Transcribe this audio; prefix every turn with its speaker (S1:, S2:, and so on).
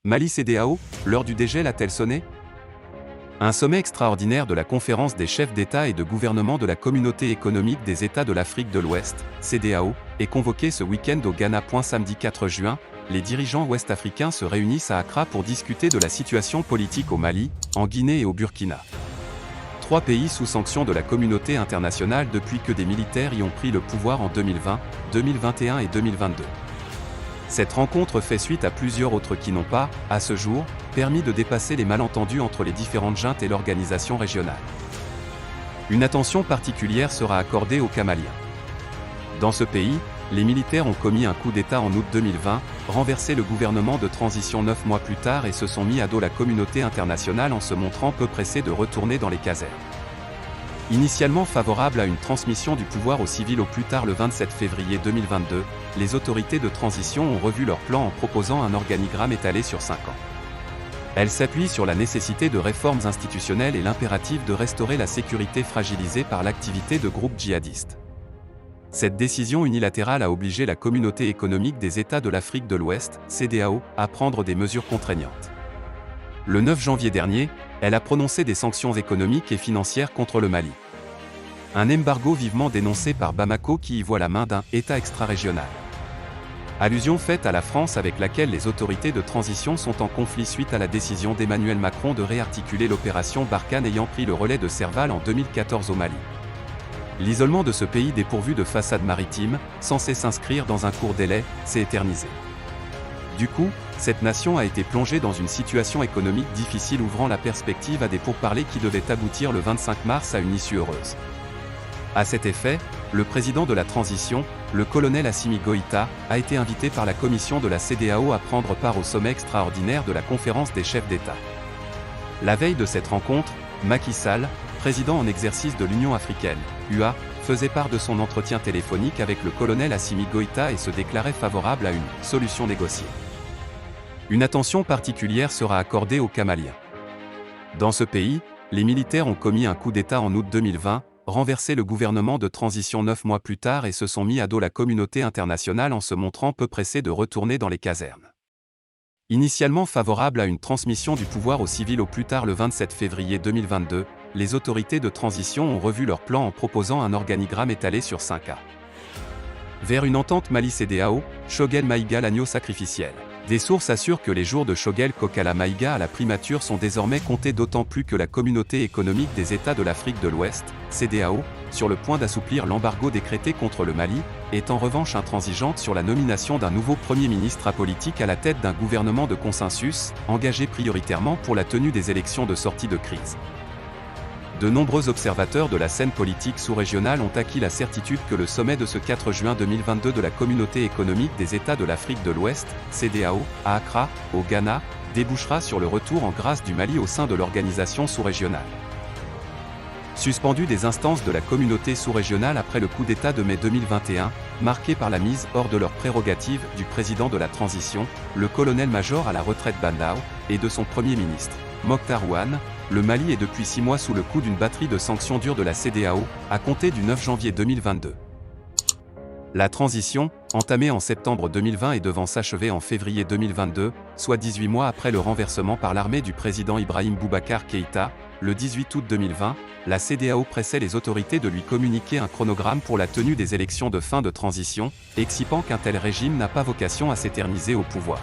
S1: Mali CEDEAO, l'heure du dégel a-t-elle sonné? Un sommet extraordinaire de la conférence des chefs d'État et de gouvernement de la Communauté économique des États de l'Afrique de l'Ouest, CEDEAO, est convoqué ce week-end au Ghana. Samedi 4 juin, les dirigeants ouest-africains se réunissent à Accra pour discuter de la situation politique au Mali, en Guinée et au Burkina. Trois pays sous sanction de la communauté internationale depuis que des militaires y ont pris le pouvoir en 2020, 2021 et 2022. Cette rencontre fait suite à plusieurs autres qui n'ont pas, à ce jour, permis de dépasser les malentendus entre les différentes juntes et l'organisation régionale. Une attention particulière sera accordée aux Camaliens. Dans ce pays, les militaires ont commis un coup d'État en août 2020, renversé le gouvernement de transition 9 mois plus tard et se sont mis à dos la communauté internationale en se montrant peu pressés de retourner dans les casernes. Initialement favorables à une transmission du pouvoir aux civils au plus tard le 27 février 2022, les autorités de transition ont revu leur plan en proposant un organigramme étalé sur 5 ans. Elles s'appuient sur la nécessité de réformes institutionnelles et l'impératif de restaurer la sécurité fragilisée par l'activité de groupes djihadistes. Cette décision unilatérale a obligé la Communauté économique des États de l'Afrique de l'Ouest, CEDEAO, à prendre des mesures contraignantes. Le 9 janvier dernier, elle a prononcé des sanctions économiques et financières contre le Mali. Un embargo vivement dénoncé par Bamako qui y voit la main d'un « État extra-régional ». Allusion faite à la France avec laquelle les autorités de transition sont en conflit suite à la décision d'Emmanuel Macron de réarticuler l'opération Barkhane ayant pris le relais de Serval en 2014 au Mali. L'isolement de ce pays dépourvu de façade maritime, censé s'inscrire dans un court délai, s'est éternisé. Du coup, cette nation a été plongée dans une situation économique difficile ouvrant la perspective à des pourparlers qui devaient aboutir le 25 mars à une issue heureuse. À cet effet, le président de la transition, le colonel Assimi Goïta, a été invité par la commission de la CEDEAO à prendre part au sommet extraordinaire de la conférence des chefs d'État. La veille de cette rencontre, Macky Sall, président en exercice de l'Union africaine, UA, faisait part de son entretien téléphonique avec le colonel Assimi Goïta et se déclarait favorable à une « solution négociée ». Une attention particulière sera accordée aux Camaliens. Dans ce pays, les militaires ont commis un coup d'État en août 2020, renversé le gouvernement de transition 9 mois plus tard et se sont mis à dos la communauté internationale en se montrant peu pressés de retourner dans les casernes. Initialement favorables à une transmission du pouvoir aux civils au plus tard le 27 février 2022, les autorités de transition ont revu leur plan en proposant un organigramme étalé sur 5 ans. Vers une entente Mali-CEDEAO, Choguel Maïga l'agneau sacrificiel. Des sources assurent que les jours de Choguel Kokala Maïga à la primature sont désormais comptés d'autant plus que la Communauté économique des États de l'Afrique de l'Ouest, CEDEAO, sur le point d'assouplir l'embargo décrété contre le Mali, est en revanche intransigeante sur la nomination d'un nouveau Premier ministre apolitique à la tête d'un gouvernement de consensus, engagé prioritairement pour la tenue des élections de sortie de crise. De nombreux observateurs de la scène politique sous-régionale ont acquis la certitude que le sommet de ce 4 juin 2022 de la Communauté économique des États de l'Afrique de l'Ouest, CEDEAO, à Accra, au Ghana, débouchera sur le retour en grâce du Mali au sein de l'organisation sous-régionale. Suspendu des instances de la communauté sous-régionale après le coup d'État de mai 2021, marqué par la mise hors de leurs prérogatives du président de la transition, le colonel-major à la retraite Bandao, et de son Premier ministre, Mokhtar Ouane, le Mali est depuis 6 mois sous le coup d'une batterie de sanctions dures de la CEDEAO, à compter du 9 janvier 2022. La transition, entamée en septembre 2020 et devant s'achever en février 2022, soit 18 mois après le renversement par l'armée du président Ibrahim Boubacar Keïta, le 18 août 2020, la CEDEAO pressait les autorités de lui communiquer un chronogramme pour la tenue des élections de fin de transition, excipant qu'un tel régime n'a pas vocation à s'éterniser au pouvoir.